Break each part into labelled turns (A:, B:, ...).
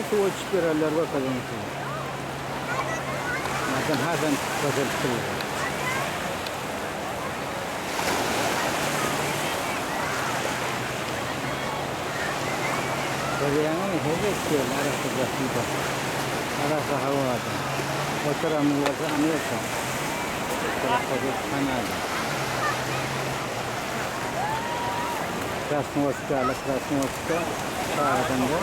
A: su ölçüp verirler bakalım. Zaten her zaman güzel tutuyor. Böyle yani hep istiyor. Arası basında. Arası havada. O tarafı varsa Amerika. O tarafı Kanada. Krasnoyarsk'ta şahidinde.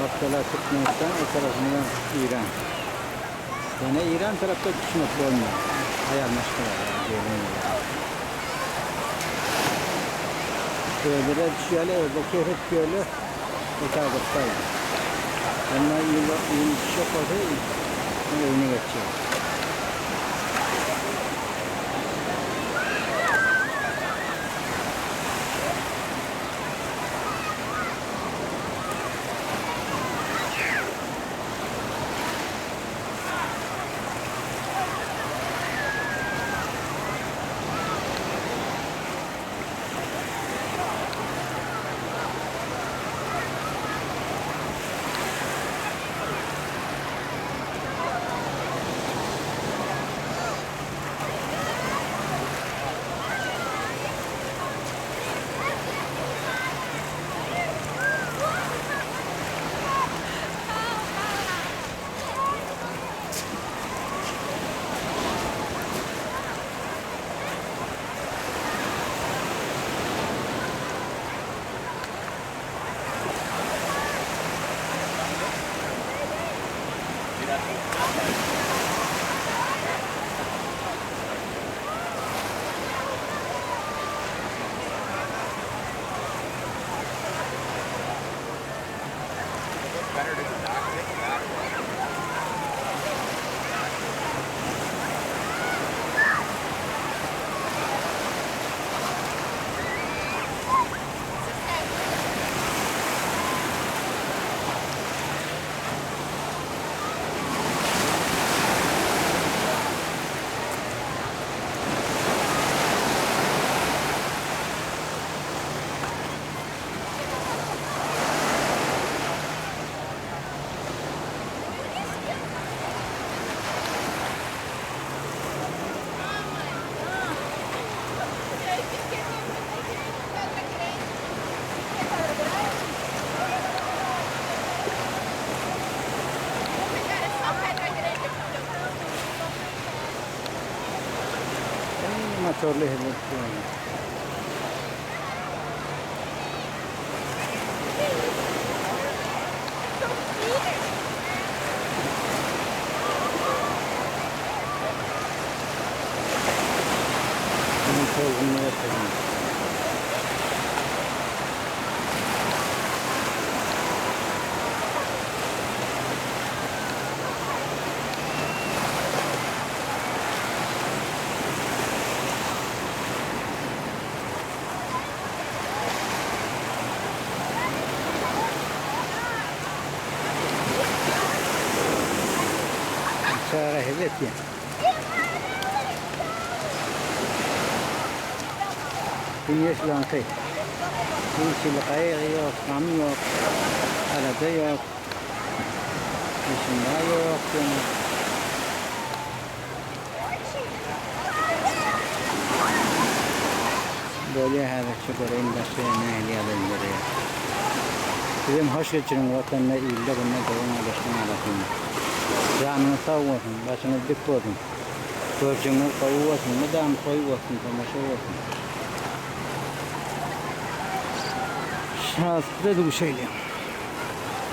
A: Vaktalar Türkmenistan, o tarafından İran. Yani İran tarafta kısmetli olmuyor. Hayal meşgul diyelim. Böyle düşüyorlar, oradaki hep böyle mutabıktaydı. Onlar iyi bir şey yapmadı, oyunu geçiyor.
B: Better to not get back.
A: Motorlu helikopter. Bunun yapalım. Cara helvetia. Finish lang kay. Sila kaya yok, kami yok, arada yok, işinde yok. Böyle her şey böyle indüstriye nehliyadan buraya. Bizim hoş geçirin vatanla ilde bununla devam alıştığına bakın. Canını sağ olsun, başını dik olsun. Görcünü koyu olsun, madem koyu olsun, tamaşa olsun. Şanslı da bu şeyle.